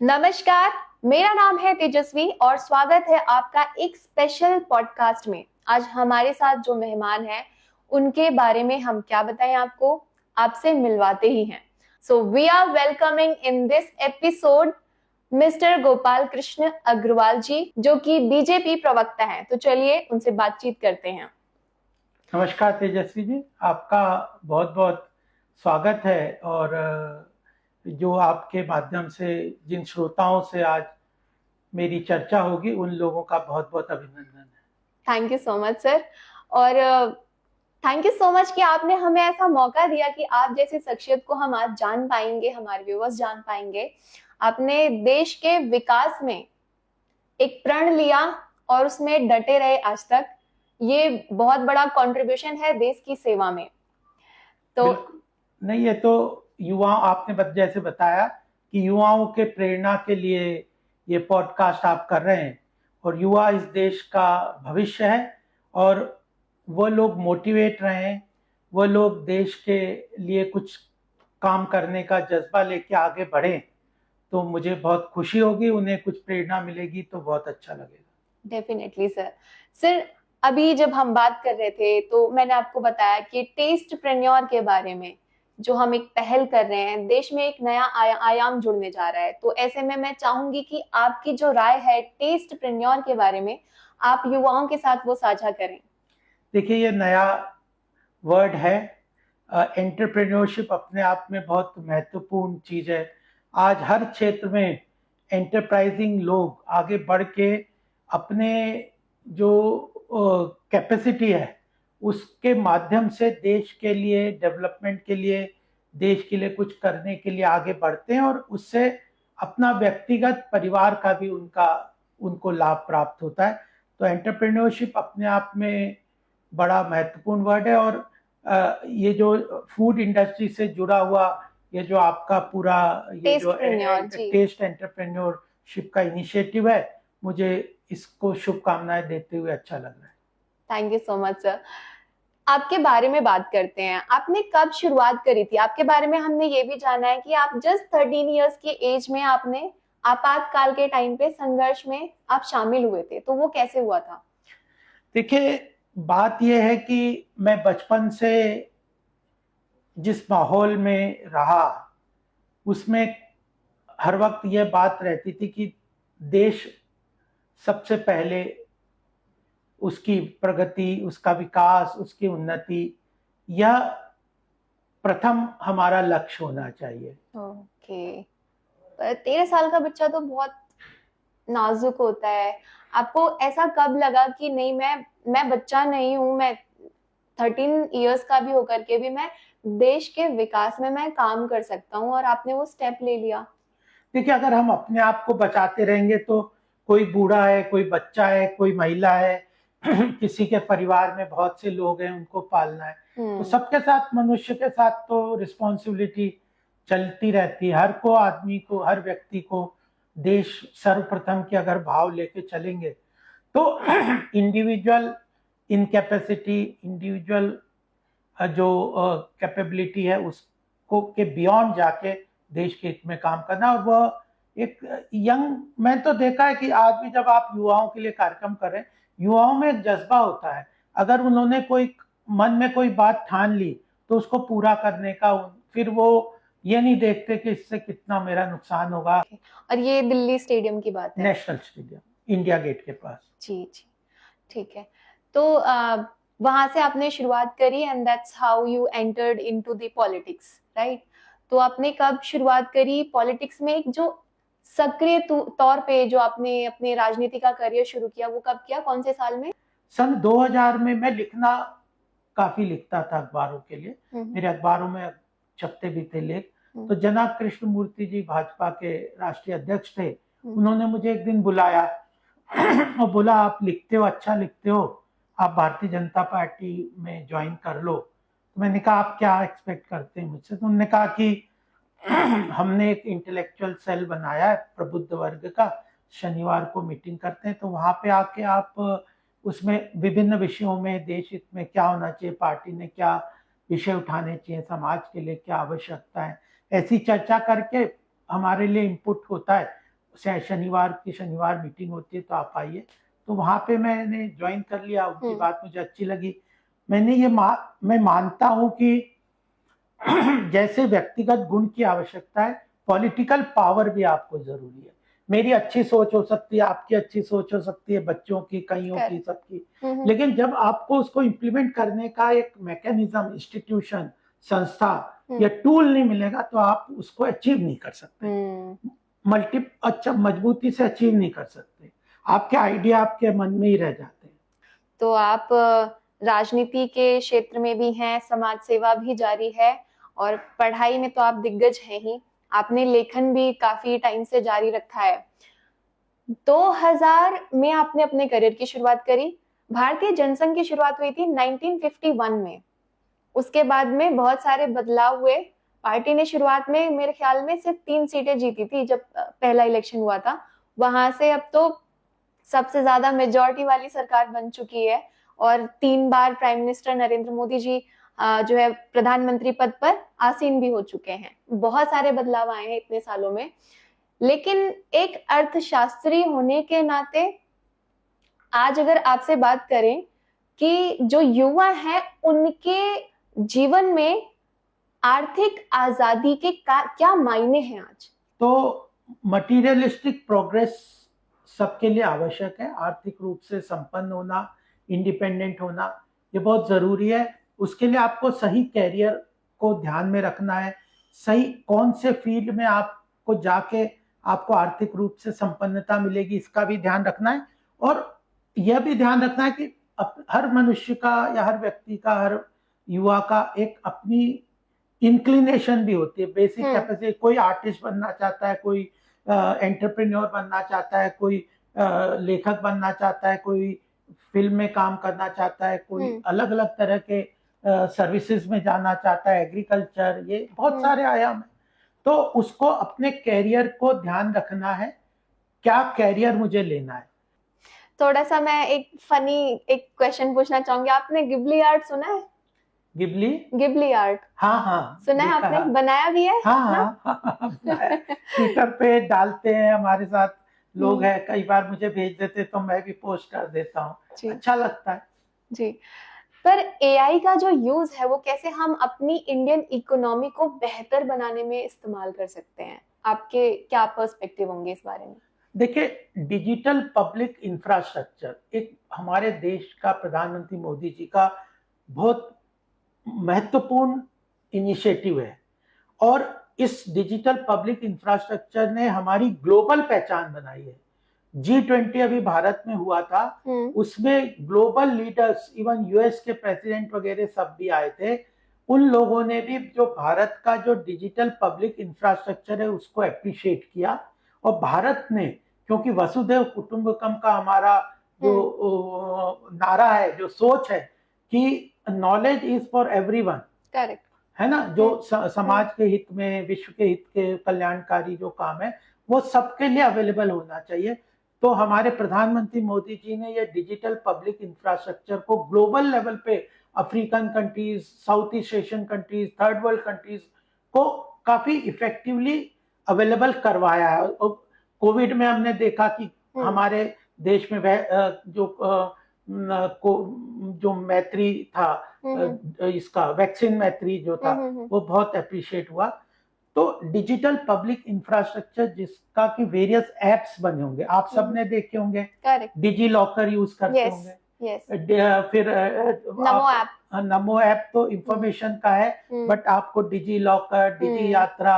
नमस्कार, मेरा नाम है तेजस्वी और स्वागत है आपका एक स्पेशल पॉडकास्ट में। आज हमारे साथ जो मेहमान हैं, उनके बारे में हम क्या बताएं आपको, आपसे मिलवाते ही हैं। So we are welcoming in this episode mister Gopal Krishna Agarwal ji, जो कि बीजेपी प्रवक्ता हैं। तो चलिए उनसे बातचीत करते हैं। नमस्कार तेजस्वी जी, आपका बहुत बहुत स्वागत है। और जो आपके माध्यम से जिन श्रोताओं से आज मेरी चर्चा होगी उन लोगों का बहुत बहुत अभिनंदन है। Thank you so much sir. और थैंक यू सो मच कि आपने हमें ऐसा मौका दिया कि आप जैसी शख्सियत को हम आज जान पाएंगे, हमारे व्यूअर्स जान पाएंगे। आपने देश के विकास में एक प्रण लिया और उसमें डटे रहे आज तक। ये बहुत बड़ा कंट्रीब्यूशन है देश की सेवा में। तो नहीं, ये तो युवा आपने जैसे बताया कि युवाओं के प्रेरणा के लिए ये पॉडकास्ट आप कर रहे हैं, और युवा इस देश का भविष्य है। और वो लोग मोटिवेट रहें, वो लोग देश के लिए कुछ काम करने का जज्बा लेके आगे बढ़ें, तो मुझे बहुत खुशी होगी। उन्हें कुछ प्रेरणा मिलेगी तो बहुत अच्छा लगेगा। Definitely sir. सर, अभी जब हम बात कर रहे थे तो मैंने आपको बताया कि टेस्टप्रेन्योर के बारे में जो हम एक पहल कर रहे हैं, देश में एक नया आयाम जुड़ने जा रहा है। तो ऐसे में मैं चाहूंगी कि आपकी जो राय है टेस्टप्रेन्योर के बारे में, आप युवाओं के साथ वो साझा करें। देखिए, ये नया वर्ड है। एंटरप्रेन्योरशिप अपने आप में बहुत महत्वपूर्ण चीज है। आज हर क्षेत्र में एंटरप्राइजिंग लोग आगे बढ़ के अपने जो कैपेसिटी है उसके माध्यम से देश के लिए, डेवलपमेंट के लिए, देश के लिए कुछ करने के लिए आगे बढ़ते हैं, और उससे अपना व्यक्तिगत परिवार का भी उनको लाभ प्राप्त होता है। तो एंटरप्रेन्योरशिप अपने आप में बड़ा महत्वपूर्ण वर्ड है। और ये जो फूड इंडस्ट्री से जुड़ा हुआ ये जो आपका पूरा ये जो टेस्ट एंटरप्रेन्योरशिप का इनिशिएटिव है, मुझे इसको शुभकामनाएं देते हुए अच्छा लग रहा है। Thank you so much sir. आपके बारे में बात करते हैं। आपने कब शुरुआत करी थी? आपके बारे में हमने ये भी जाना है कि आप जस्ट 13 इयर्स की एज में आपने आपातकाल के टाइम पे संघर्ष में आप शामिल हुए थे। तो वो कैसे हुआ था? देखिए, बात यह है कि मैं बचपन से जिस माहौल में रहा उसमें हर वक्त यह बात रहती थी कि देश सबसे पहले, उसकी प्रगति, उसका विकास, उसकी उन्नति, यह प्रथम हमारा लक्ष्य होना चाहिए। ओके। पर 13 साल का बच्चा तो बहुत नाजुक होता है। आपको ऐसा कब लगा कि नहीं, मैं बच्चा नहीं हूँ, मैं 13 इयर्स का भी होकर के भी मैं देश के विकास में मैं काम कर सकता हूँ, और आपने वो स्टेप ले लिया? देखिए, अगर हम अपने आप को बचाते रहेंगे तो कोई बूढ़ा है, कोई बच्चा है, कोई महिला है, किसी के परिवार में बहुत से लोग हैं, उनको पालना है। तो सबके साथ, मनुष्य के साथ तो रिस्पॉन्सिबिलिटी चलती रहती है। आदमी को, हर व्यक्ति को देश सर्वप्रथम की अगर भाव लेके चलेंगे तो इंडिविजुअल इनकैपेसिटी, इंडिविजुअल जो कैपेबिलिटी है उसको के बियॉन्ड जाके देश के हित में काम करना। और वह एक मैं तो देखा है कि आज भी जब आप युवाओं के लिए कार्यक्रम कर रहे हैं, युवाओं में एक जज्बा होता है। अगर उन्होंने कोई मन में कोई बात ठान ली तो उसको पूरा करने का, फिर वो ये नहीं देखते कि इससे कितना मेरा नुकसान होगा। और ये दिल्ली स्टेडियम की बात है? नेशनल स्टेडियम, इंडिया गेट के पास। जी जी, ठीक है। तो वहां से आपने शुरुआत करी and that's how you entered into the politics, right? तो आपने कब शुरुआत करी पॉलिटिक्स में, एक जो सक्रिय तौर पे जो आपने अपने राजनीति का करियर शुरू किया, वो कब किया, कौन से साल में? सन 2000 में। मैं लिखना काफी लिखता था अखबारों के लिए, मेरे अखबारों में छपते भी थे लेख। तो जनाब कृष्ण मूर्ति जी भाजपा के राष्ट्रीय अध्यक्ष थे, उन्होंने मुझे एक दिन बुलाया और बोला, आप लिखते हो, अच्छा लिखते हो, आप भारतीय जनता पार्टी में ज्वाइन कर लो। तो मैंने कहा, आप क्या एक्सपेक्ट करते हैं मुझसे? तो उन्होंने कहा कि हमने एक इंटेलेक्चुअल सेल बनाया है प्रबुद्ध वर्ग का, शनिवार को मीटिंग करते हैं, तो वहां पे आके आप उसमें विभिन्न विषयों में, देश हित में क्या होना चाहिए, पार्टी ने क्या विषय उठाने चाहिए, समाज के लिए क्या आवश्यकता है, ऐसी चर्चा करके हमारे लिए इनपुट होता है। शनिवार मीटिंग होती है तो आप आइए। तो वहां पे मैंने ज्वाइन कर लिया, उनकी बात मुझे अच्छी लगी। मैं मानता हूं कि जैसे व्यक्तिगत गुण की आवश्यकता है, पॉलिटिकल पावर भी आपको जरूरी है। मेरी अच्छी सोच हो सकती है, आपकी अच्छी सोच हो सकती है, बच्चों की, कईयों की, सबकी, लेकिन जब आपको उसको इम्प्लीमेंट करने का एक मैकेनिज्म, इंस्टीट्यूशन, संस्था या टूल नहीं मिलेगा तो आप उसको अचीव नहीं कर सकते, अच्छा मजबूती से अचीव नहीं कर सकते। आपके आइडिया आपके मन में ही रह जाते हैं। तो आप राजनीति के क्षेत्र में भी हैं, समाज सेवा भी जारी है और पढ़ाई में तो आप दिग्गज हैं ही। आपने लेखन भी काफी टाइम से जारी रखा है। 2000 में आपने अपने करियर की शुरुआत करी। भारतीय जनसंघ की शुरुआत हुई थी 1951 में। उसके बाद में बहुत सारे बदलाव हुए। पार्टी ने शुरुआत में मेरे ख्याल में सिर्फ 3 सीटें जीती थी जब पहला इलेक्शन हुआ था। वहां से अब तो सबसे ज्यादा मेजॉरिटी वाली सरकार बन चुकी है और 3 बार प्राइम मिनिस्टर नरेंद्र मोदी जी जो है प्रधानमंत्री पद पर आसीन भी हो चुके हैं। बहुत सारे बदलाव आए हैं इतने सालों में, लेकिन एक अर्थशास्त्री होने के नाते आज अगर आपसे बात करें कि जो युवा है उनके जीवन में आर्थिक आजादी के क्या मायने हैं आज? तो मटीरियलिस्टिक प्रोग्रेस सबके लिए आवश्यक है। आर्थिक रूप से संपन्न होना, इंडिपेंडेंट होना, ये बहुत जरूरी है। उसके लिए आपको सही कैरियर को ध्यान में रखना है, सही कौन से फील्ड में आपको जाके आपको आर्थिक रूप से संपन्नता मिलेगी, इसका भी ध्यान रखना है। और यह भी ध्यान रखना है कि हर मनुष्य का या हर व्यक्ति का, हर युवा का एक अपनी इंक्लिनेशन भी होती है, बेसिक कैपेसिटी। कोई आर्टिस्ट बनना चाहता है, कोई एंटरप्रेन्योर बनना चाहता है, कोई लेखक बनना चाहता है, कोई फिल्म में काम करना चाहता है, कोई अलग अलग तरह के सर्विसेज में जाना चाहता है, एग्रीकल्चर, ये बहुत सारे आयाम है। तो उसको अपने कैरियर को ध्यान रखना है, क्या कैरियर मुझे लेना है। थोड़ा सा मैं एक क्वेश्चन पूछना चाहूंगी। आपने गिबली आर्ट सुना है? Ghibli art? हाँ, सुना है आपने? बनाया भी है? हाँ, ट्विटर पे डालते हैं, हमारे साथ लोग हैं, कई बार मुझे भेज देते तो मैं भी पोस्ट कर देता हूँ, अच्छा लगता है जी। पर एआई का जो यूज है वो कैसे हम अपनी इंडियन इकोनॉमी को बेहतर बनाने में इस्तेमाल कर सकते हैं? आपके क्या पर्सपेक्टिव होंगे इस बारे में? देखिए, डिजिटल पब्लिक इंफ्रास्ट्रक्चर एक हमारे देश का, प्रधानमंत्री मोदी जी का बहुत महत्वपूर्ण इनिशिएटिव है। और इस डिजिटल पब्लिक इंफ्रास्ट्रक्चर ने हमारी ग्लोबल पहचान बनाई है। G20 अभी भारत में हुआ था, उसमें ग्लोबल लीडर्स, इवन यूएस के प्रेसिडेंट वगैरह सब भी आए थे। उन लोगों ने भी जो भारत का जो डिजिटल पब्लिक इंफ्रास्ट्रक्चर है उसको अप्रिशिएट किया। और भारत ने, क्योंकि वसुधैव कुटुंबकम का हमारा जो नारा है, जो सोच है कि knowledge is for everyone, correct है ना, जो समाज के हित में, विश्व के हित के कल्याणकारी जो काम है वो सबके लिए अवेलेबल होना चाहिए। तो हमारे प्रधानमंत्री मोदी जी ने ये डिजिटल पब्लिक इंफ्रास्ट्रक्चर को ग्लोबल लेवल पे African countries, south east Asian countries, third world countries को काफी इफेक्टिवली अवेलेबल करवाया है। कोविड में हमने देखा कि हमारे देश में जो मैत्री था, इसका वैक्सीन मैत्री जो था, वो बहुत अप्रिशिएट हुआ। तो डिजिटल पब्लिक इंफ्रास्ट्रक्चर जिसका कि वेरियस एप्स बने होंगे, आप सबने देखे होंगे, डिजी लॉकर यूज करते होंगे, फिर नमो ऐप तो इंफॉर्मेशन का है, बट आपको डिजी लॉकर, डिजी यात्रा,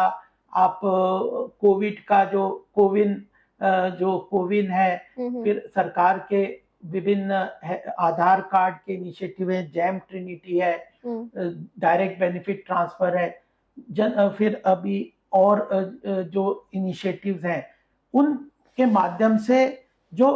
आप कोविड का जो कोविन है, फिर सरकार के विभिन्न आधार कार्ड के इनिशिएटिव है, जैम ट्रिनिटी है, डायरेक्ट बेनिफिट ट्रांसफर है, फिर अभी और जो इनिशिएटिव्स हैं उनके माध्यम से जो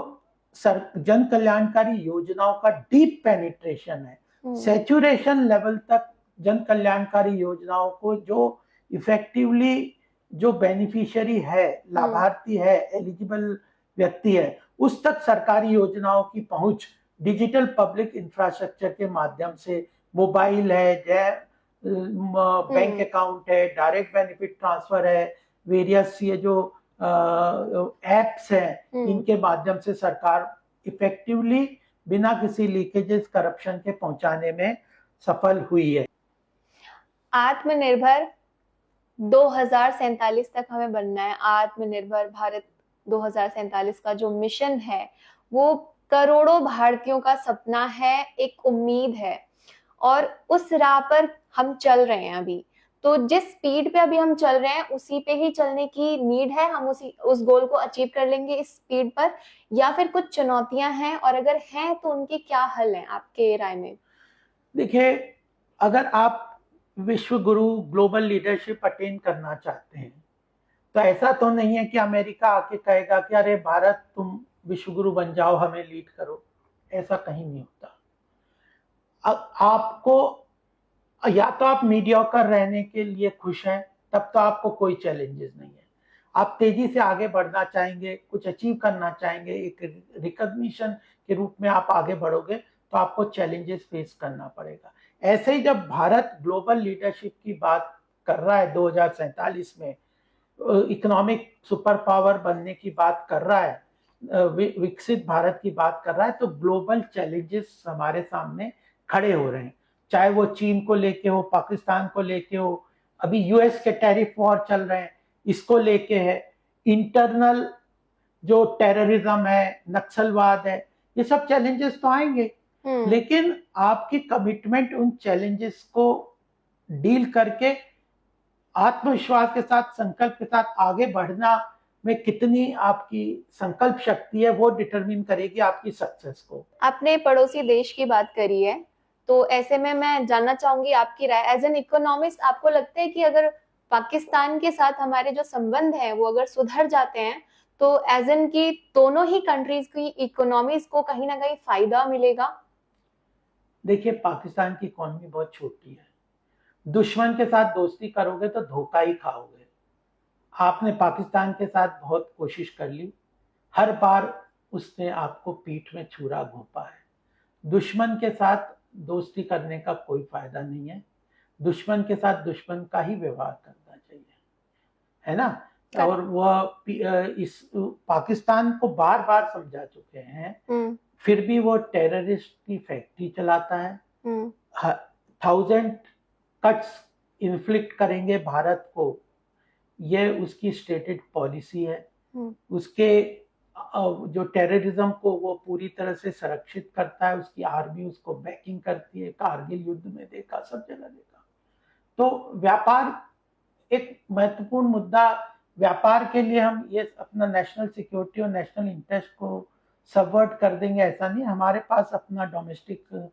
जन कल्याणकारी योजनाओं का डीप पेनिट्रेशन है, सैचुरेशन लेवल तक जन कल्याणकारी योजनाओं को जो इफेक्टिवली जो बेनिफिशियरी है, लाभार्थी है, एलिजिबल व्यक्ति है, उस तक सरकारी योजनाओं की पहुंच डिजिटल पब्लिक इंफ्रास्ट्रक्चर के माध्यम से, मोबाइल है, बैंक अकाउंट है, डायरेक्ट बेनिफिट ट्रांसफर है, वेरियस ये जो एप्स हैं, इनके माध्यम से सरकार इफेक्टिवली बिना किसी लीकेजेस करप्शन के पहुंचाने में सफल हुई है। आत्मनिर्भर 2047 तक हमें बनना है। आत्मनिर्भर भारत 2047 का जो मिशन है वो करोड़ों भारतीयों का सपना है, एक उम्मीद है, और उस राह पर हम चल रहे हैं अभी। तो जिस स्पीड पे अभी हम चल रहे हैं उसी पे ही चलने की नीड है। हम उस गोल को अचीव कर लेंगे इस स्पीड पर, या फिर कुछ चुनौतियां हैं, और अगर हैं तो उनके क्या हल हैं आपके राय में? देखिए, अगर आप विश्व गुरु ग्लोबल लीडरशिप अटेन करना चाहते हैं तो ऐसा तो नहीं है कि अमेरिका आके कहेगा कि अरे भारत तुम विश्व गुरु बन जाओ, हमें लीड करो। ऐसा कहीं नहीं होता। आपको या तो आप मीडियोकर रहने के लिए खुश हैं, तब तो आपको कोई चैलेंजेस नहीं है। आप तेजी से आगे बढ़ना चाहेंगे, कुछ अचीव करना चाहेंगे, एक रिकॉग्निशन के रूप में आप आगे बढ़ोगे, तो आपको चैलेंजेस फेस करना पड़ेगा। ऐसे ही जब भारत ग्लोबल लीडरशिप की बात कर रहा है 2047 में, इकोनॉमिक सुपर पावर बनने की बात कर रहा है, विकसित भारत की बात कर रहा है, तो ग्लोबल चैलेंजेस हमारे सामने खड़े हो रहे हैं। चाहे वो चीन को लेके हो, पाकिस्तान को लेके हो, अभी यूएस के टैरिफ वॉर चल रहे हैं, इसको लेके है, इंटरनल जो टेररिज्म है, नक्सलवाद है, ये सब चैलेंजेस तो आएंगे। लेकिन आपकी कमिटमेंट उन चैलेंजेस को डील करके आत्मविश्वास के साथ, संकल्प के साथ आगे बढ़ना में कितनी आपकी संकल्प शक्ति है, वो डिटरमिन करेगी आपकी सक्सेस को। आपने पड़ोसी देश की बात करी है, तो ऐसे में मैं जानना चाहूंगी आपकी राय। एज एन इकोनॉमिस्ट, आपको लगता है कि अगर पाकिस्तान के साथ हमारे जो संबंध हैं वो अगर सुधर जाते हैं तो एज एन की दोनों ही कंट्रीज की इकोनॉमीज को कहीं ना कहीं फायदा मिलेगा? देखिए, पाकिस्तान की इकोनॉमी बहुत छोटी है। दुश्मन के साथ दोस्ती करोगे तो धोखा ही खाओगे। आपने पाकिस्तान के साथ बहुत कोशिश कर ली, हर बार उसने आपको पीठ में छुरा घोंपा है। दुश्मन के साथ दोस्ती करने का कोई फायदा नहीं है। दुश्मन के साथ दुश्मन का ही व्यवहार करना चाहिए, है ना? और वह इस पाकिस्तान को बार बार समझा चुके हैं, फिर भी वो टेररिस्ट की फैक्ट्री चलाता है। 1000 कट्स इन्फ्लिक्ट करेंगे भारत को, ये उसकी स्टेटेड पॉलिसी है। उसके जो टेररिज्म को वो पूरी तरह से संरक्षित करता है, उसकी आर्मी उसको बैकिंग करती है। कारगिल युद्ध में देखा, सब जगह देखा। तो व्यापार एक महत्वपूर्ण मुद्दा, व्यापार के लिए हम ये अपना नेशनल सिक्योरिटी और नेशनल इंटरेस्ट को सबवर्ट कर देंगे, ऐसा नहीं। हमारे पास अपना डोमेस्टिक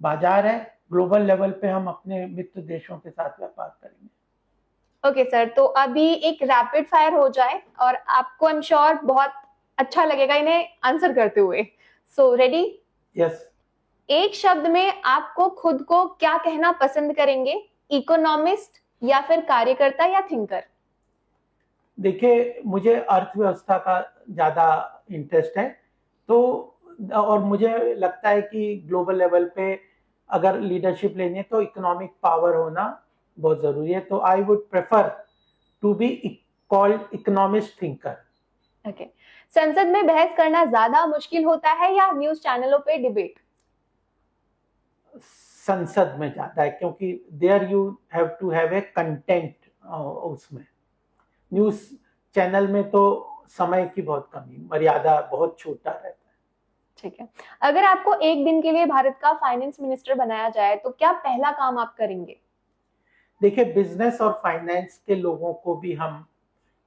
बाजार है, ग्लोबल लेवल पे हम अपने मित्र देशों के साथ व्यापार करेंगे। ओके सर, तो अभी एक रैपिड फायर हो जाए और आपको आई एम श्योर बहुत अच्छा लगेगा इन्हें आंसर करते हुए। So ready? यस। एक शब्द में आपको खुद को क्या कहना पसंद करेंगे, इकोनॉमिस्ट या फिर कार्यकर्ता या थिंकर? देखिए, मुझे अर्थव्यवस्था का ज्यादा इंटरेस्ट है, तो और मुझे लगता है कि ग्लोबल लेवल पे अगर लीडरशिप लेनी है तो इकोनॉमिक पावर होना बहुत जरूरी है। तो I would prefer to be called economist thinker. Okay. संसद में बहस करना ज्यादा मुश्किल होता है या न्यूज चैनलों पे डिबेट? संसद में ज्यादा है, क्योंकि there you have to have a content. उसमें न्यूज चैनल में तो समय की बहुत कमी, मर्यादा बहुत छोटा रहता है। ठीक है। अगर आपको एक दिन के लिए भारत का फाइनेंस मिनिस्टर बनाया जाए तो क्या पहला काम आप करेंगे? देखिए, बिजनेस और फाइनेंस के लोगों को भी हम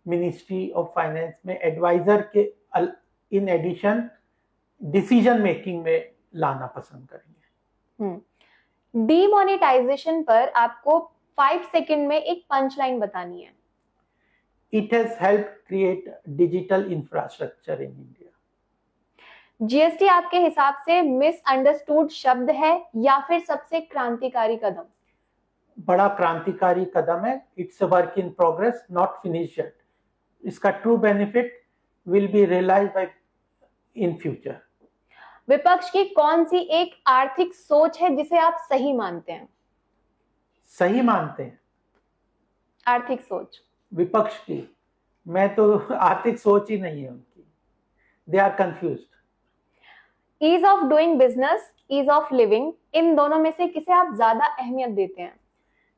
मिनिस्ट्री ऑफ फाइनेंस में एडवाइजर के इन एडिशन डिसीजन मेकिंग में लाना पसंद करेंगे। डीमोनेटाइजेशन पर आपको 5 सेकंड में एक पंच लाइन बतानी है। It has helped create digital infrastructure in India. GST आपके हिसाब से मिसअंडरस्टूड शब्द है या फिर सबसे क्रांतिकारी कदम? बड़ा क्रांतिकारी कदम है। It's a work in progress, not finish yet. इसका true benefit will be realised by in future. विपक्ष की कौन सी एक आर्थिक सोच है जिसे आप सही मानते हैं? सही मानते हैं आर्थिक सोच विपक्ष की? मैं तो आर्थिक सोच ही नहीं है उनकी, they are confused. Ease of doing business, ease of living, इन दोनों में से किसे आप ज्यादा अहमियत देते हैं?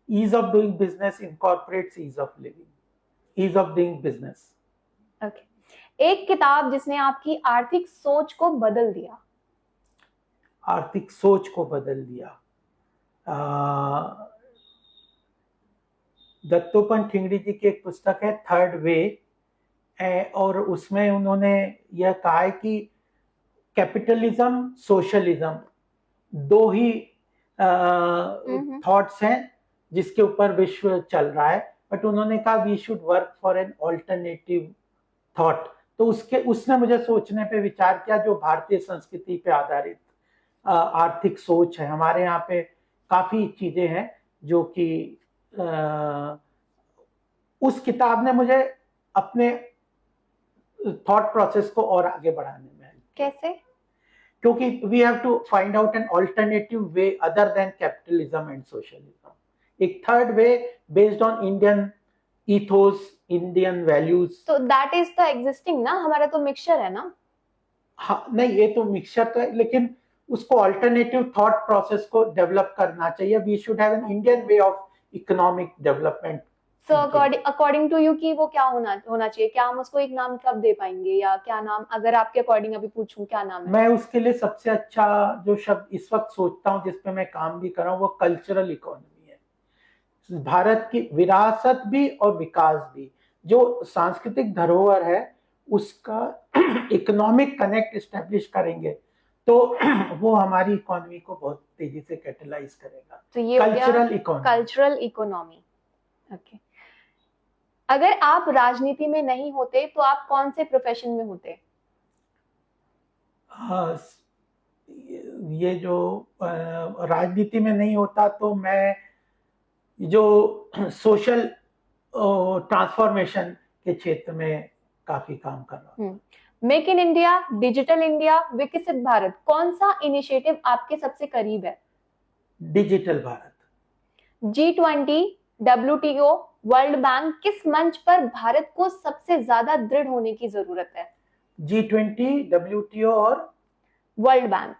Ease of doing business incorporates ease of living, ease of doing business. Okay. एक किताब जिसने आपकी आर्थिक सोच को बदल दिया। आर्थिक सोच को बदल दिया, दत्तोपंत ठिंगड़ी जी की एक पुस्तक है थर्ड वे, और उसमें उन्होंने यह कहा है कि कैपिटलिज्म सोशलिज्म दो ही थॉट्स हैं जिसके ऊपर विश्व चल रहा है, बट उन्होंने कहा we should work for an alternative thought. तो उसने मुझे सोचने पे विचार किया, जो भारतीय संस्कृति पे आधारित आर्थिक सोच है। हमारे यहाँ पे काफी चीजें हैं जो कि उस किताब ने मुझे अपने थॉट प्रोसेस को और आगे बढ़ाने में। कैसे? क्योंकि we have to find out an alternative way other than capitalism and socialism, एक third way based on Indian ethos, Indian values. तो दैट इज द एग्जिस्टिंग ना, हमारा तो मिक्सचर है ना। हाँ नहीं, ये तो मिक्सचर तो है, लेकिन उसको अल्टरनेटिव थॉट प्रोसेस को डेवलप करना चाहिए। We should have an Indian way of economic development. So according to you कि वो क्या होना चाहिए? क्या हम उसको एक नाम कब दे पाएंगे, या क्या नाम, अगर आपके अकॉर्डिंग अभी पूछूं क्या नाम है? मैं उसके लिए सबसे अच्छा जो शब्द इस वक्त सोचता हूँ, जिसपे मैं काम भी कर रहा हूँ, वो कल्चरल इकोनॉमी है। भारत की विरासत भी और विकास भी, जो सांस्कृतिक धरोहर है उसका इकोनॉमिक कनेक्ट एस्टेब्लिश करेंगे तो वो हमारी इकोनॉमी को बहुत तेजी से कैटलाइज करेगा। तो ये cultural economy. Cultural economy, okay. अगर आप राजनीति में नहीं होते तो आप कौन से प्रोफेशन में होते? ये जो राजनीति में नहीं होता तो मैं जो सोशल ट्रांसफॉर्मेशन के क्षेत्र में काफी काम कर रहा हूँ। Make in India, digital India, विकसित भारत, कौन सा इनिशिएटिव आपके सबसे करीब है? Digital Bharat. G20, WTO, world bank, किस मंच पर भारत को सबसे ज्यादा दृढ़ होने की जरूरत है? G20, WTO और वर्ल्ड बैंक।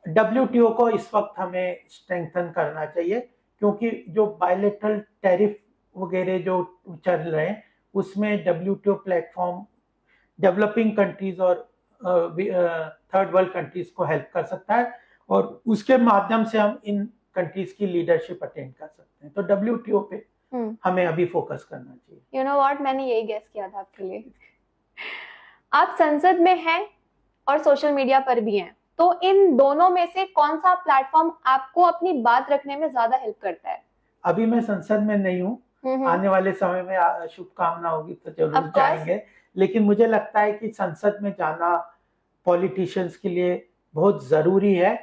WTO को इस वक्त हमें स्ट्रेंथन करना चाहिए, क्योंकि जो बायलेटरल टैरिफ वगैरह जो चल रहे हैं उसमें WTO प्लेटफॉर्म डेवलपिंग कंट्रीज और थर्ड वर्ल्ड कंट्रीज को हेल्प कर सकता है, और उसके माध्यम से हम इन कंट्रीज की लीडरशिप अटेंड कर सकते हैं। तो WTO पे हमें अभी फोकस करना चाहिए। यू नो व्हाट, मैंने यही गेस किया था आपके लिए। आप संसद में हैं और सोशल मीडिया पर भी हैं, तो इन दोनों में से कौन सा प्लेटफॉर्म आपको अपनी बात रखने में ज्यादा हेल्प करता है? अभी मैं संसद में नहीं हूँ, आने वाले समय में शुभकामना होगी तो जरूर जाएंगे, लेकिन मुझे लगता है कि संसद में जाना पॉलिटिशियंस के लिए बहुत जरूरी है,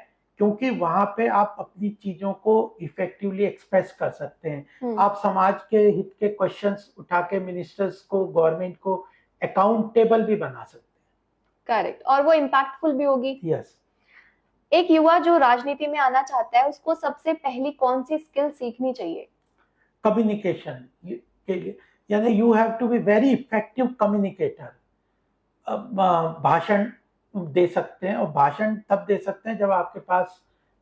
क्योंकि वहां पे आप अपनी चीजों को इफेक्टिवली एक्सप्रेस कर सकते हैं। आप समाज के हित के क्वेश्चंस उठा के मिनिस्टर्स को, गवर्नमेंट को अकाउंटेबल भी बना सकते हैं। करेक्ट, और वो इम्पैक्टफुल भी होगी। यस। एक युवा जो राजनीति में आना चाहता है, उसको सबसे पहली कौन सी स्किल सीखनी चाहिए? कम्युनिकेशन के लिए, यानी you have to be very effective communicator. भाषण दे सकते हैं, और भाषण तब दे सकते हैं जब आपके पास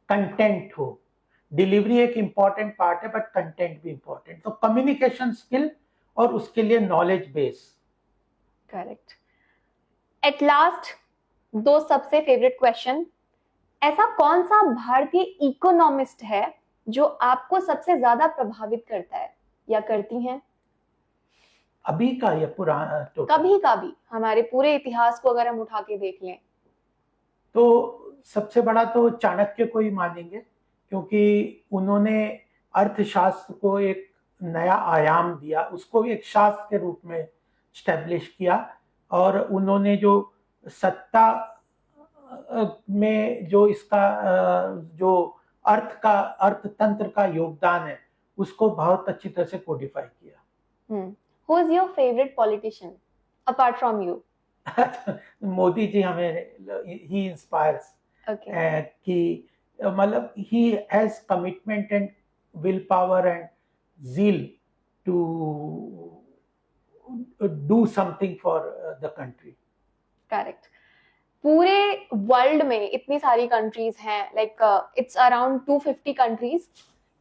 कंटेंट हो। डिलीवरी एक इंपॉर्टेंट पार्ट है, बट कंटेंट भी इंपॉर्टेंट। तो कम्युनिकेशन स्किल और उसके लिए knowledge base. Correct. At last, दो सबसे फेवरेट क्वेश्चन, ऐसा कौन सा भारतीय इकोनॉमिस्ट है जो आपको सबसे ज्यादा प्रभावित करता है या करती हैं? अभी का या पुराना? तो कभी का भी, हमारे पूरे इतिहास को अगर हम उठा के देख लें तो सबसे बड़ा तो चाणक्य को ही मानेंगे, क्योंकि उन्होंने अर्थशास्त्र को एक नया आयाम दिया, उसको एक शास्त्र के रूप में स्टैब्लिश किया, और उन्होंने जो सत्ता में जो इसका जो अर्थतंत्र का योगदान है उसको बहुत अच्छी तरह से कोडिफाई किया। Who is your favorite politician apart from you? Modi ji हमें ही इंस्पायर्स। कि मतलब he has commitment and will power and zeal to do something for the country. Correct. पूरे वर्ल्ड में इतनी सारी कंट्रीज हैं, लाइक इट्स अराउंड 250 कंट्रीज,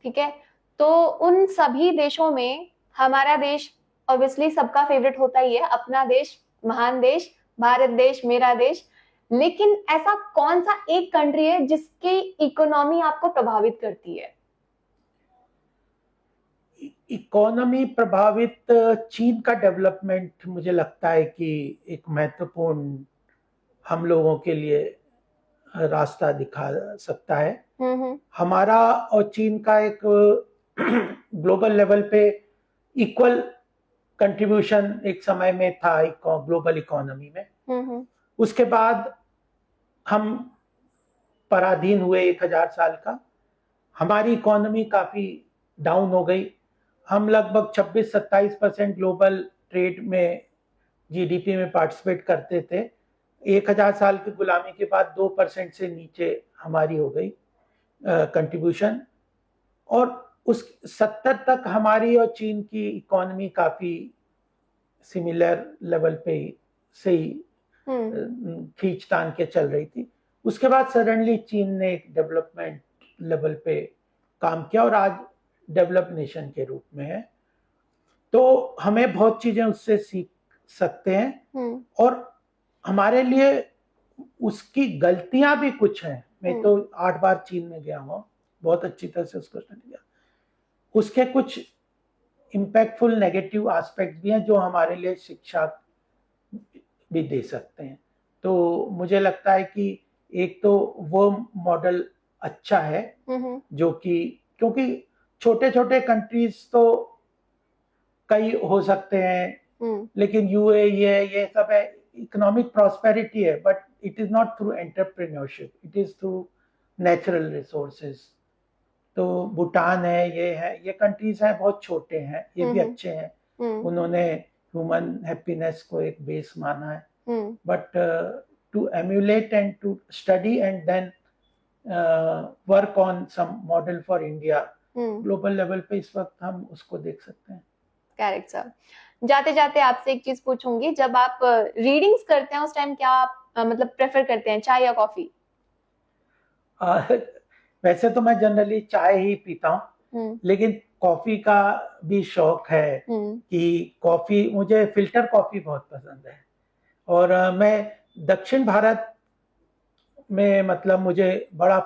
ठीक है। तो उन सभी देशों में हमारा देश ऑब्वियसली सबका फेवरेट होता ही है, अपना देश, महान देश, भारत देश, मेरा देश। लेकिन ऐसा कौन सा एक कंट्री है जिसकी इकोनॉमी आपको प्रभावित करती है? इकोनॉमी प्रभावित चीन का डेवलपमेंट मुझे लगता है कि एक महत्वपूर्ण हम लोगों के लिए रास्ता दिखा सकता है। हमारा और चीन का एक ग्लोबल लेवल पे इक्वल कंट्रीब्यूशन एक समय में था ग्लोबल इकोनॉमी में। उसके बाद हम पराधीन हुए 1000 साल का, हमारी इकोनॉमी काफी डाउन हो गई। हम लगभग 26-27% ग्लोबल ट्रेड में जीडीपी में पार्टिसिपेट करते थे। 1000 साल की गुलामी के बाद 2% से नीचे हमारी हो गई कंट्रीब्यूशन, और उस 70 तक हमारी और चीन की इकोनॉमी काफी सिमिलर लेवल पे से ही खींचतान के चल रही थी। उसके बाद सडनली चीन ने एक डेवलपमेंट लेवल पे काम किया और आज डेवलप नेशन के रूप में है। तो हमें बहुत चीजें उससे सीख सकते हैं, और हमारे लिए उसकी गलतियां भी कुछ हैं। मैं तो 8 बार चीन में गया हूँ, बहुत अच्छी तरह से उसको स्टडी किया। उसके कुछ इम्पैक्टफुल नेगेटिव एस्पेक्ट भी हैं जो हमारे लिए शिक्षा भी दे सकते हैं। तो मुझे लगता है कि एक तो वो मॉडल अच्छा है जो कि, क्योंकि छोटे छोटे कंट्रीज तो कई हो सकते हैं, लेकिन ये सब है, इकोनॉमिक प्रॉस्पेरिटी है, but it is not through entrepreneurship, it is through natural resources. तो भूटान है, ये कंट्रीज हैं, बहुत छोटे हैं, ये भी अच्छे हैं। उन्होंने ह्यूमन हैप्पीनेस को एक बेस माना है, but to emulate and to study and then work on some model for India global level पे इस वक्त हम उसको देख सकते हैं। Correct sir. जाते जाते आपसे एक चीज पूछूंगी, जब आप रीडिंग्स करते हैं उस टाइम क्या आप मतलब प्रेफर करते हैं, चाय या कॉफी? वैसे तो मैं जनरली चाय ही पीता हूँ, लेकिन कॉफी का भी शौक है कि कॉफी, मुझे फिल्टर कॉफी बहुत पसंद है। और मैं दक्षिण भारत में मतलब मुझे बड़ा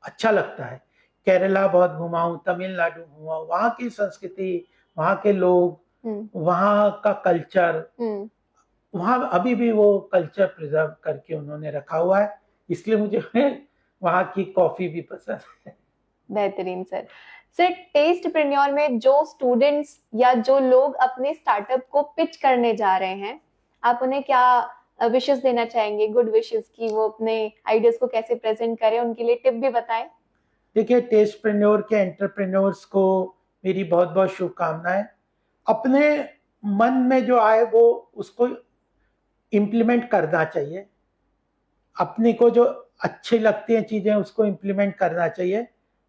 अच्छा लगता है। केरला बहुत घुमा हूँ, तमिलनाडु घुमा हूँ, वहाँ की संस्कृति, वहाँ के लोग, वहाँ का कल्चर, वहाँ अभी भी वो कल्चर प्रिजर्व करके उन्होंने रखा हुआ है, इसलिए मुझे वहाँ की कॉफी भी पसंद है। बेहतरीन सर। सर, टेस्टप्रेन्योर में जो स्टूडेंट्स या जो लोग अपने स्टार्टअप को पिच करने जा रहे हैं, आप उन्हें क्या विशेस देना चाहेंगे, गुड विशेस, कि वो अपने आइडियाज को कैसे प्रेजेंट करें, उनके लिए टिप भी बताएं? देखिए, टेस्टप्रेन्योर के एंटरप्रेन्योर्स को मेरी बहुत बहुत शुभकामनाएं। अपने मन में जो आए वो उसको इम्प्लीमेंट करना चाहिए, अपने को जो अच्छी लगती हैं चीजें उसको इम्प्लीमेंट करना चाहिए,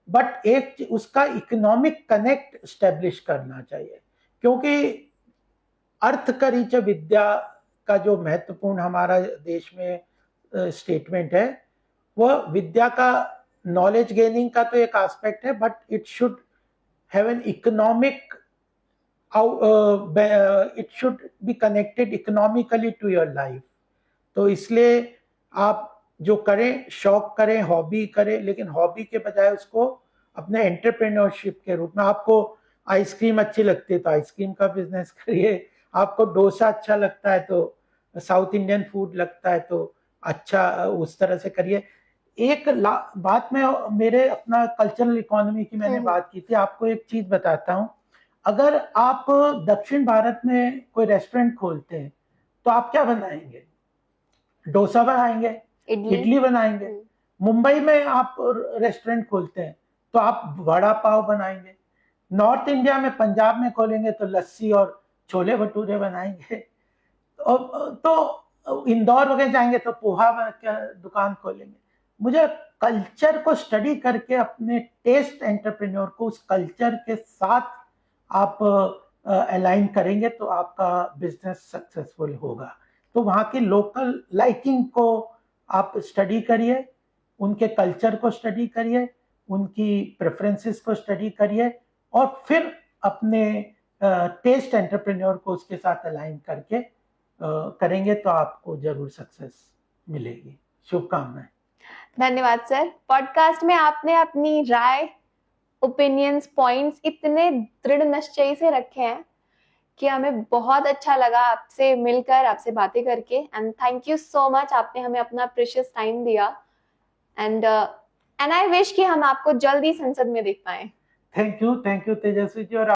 बट एक उसका इकोनॉमिक कनेक्ट स्टैब्लिश करना चाहिए। क्योंकि अर्थकरी च विद्या का जो महत्वपूर्ण हमारा देश में स्टेटमेंट है, वह विद्या का, नॉलेज गेनिंग का तो एक एस्पेक्ट है, but it should have an economic, it should be connected economically to your life. तो इसलिए आप जो करें, शौक करें, हॉबी करें, लेकिन हॉबी के बजाय उसको अपने एंटरप्रेन्योरशिप के रूप में, आपको आइसक्रीम अच्छी लगती है तो आइसक्रीम का बिजनेस करिए, आपको डोसा अच्छा लगता है तो, साउथ इंडियन फूड लगता है तो अच्छा उस तरह से करिए। एक बात में मेरे अपना कल्चरल इकोनॉमी की मैंने बात की थी, आपको एक चीज बताता हूँ। अगर आप दक्षिण भारत में कोई रेस्टोरेंट खोलते हैं तो आप क्या बनाएंगे? डोसा बनाएंगे, इडली बनाएंगे। मुंबई में आप रेस्टोरेंट खोलते हैं तो आप वड़ा पाव बनाएंगे। नॉर्थ इंडिया में, पंजाब में खोलेंगे तो लस्सी और छोले भटूरे बनाएंगे। तो इंदौर वगैरह जाएंगे तो पोहा का दुकान खोलेंगे। मुझे कल्चर को स्टडी करके अपने टेस्ट एंटरप्रेन्योर को उस कल्चर के साथ आप अलाइन करेंगे तो आपका बिजनेस सक्सेसफुल होगा। तो वहाँ के लोकल लाइकिंग को आप स्टडी करिए, उनके कल्चर को स्टडी करिए, उनकी प्रेफरेंसेस को स्टडी करिए और फिर अपने टेस्ट एंटरप्रेन्योर को उसके साथ अलाइन करके करेंगे तो आपको जरूर सक्सेस मिलेगी। शुभकामनाएं। धन्यवाद सर। पॉडकास्ट में आपने अपनी राय, ओपिनियंस, पॉइंट्स इतने दृढ़ निश्चय से रखे हैं कि हमें बहुत अच्छा लगा आपसे मिलकर, आपसे बातें करके। And thank you so much, आपने हमें अपना प्रेशियस टाइम दिया। एंड आई विश कि हम आपको जल्दी संसद में देख पाए। Thank you Tejashwi ji. और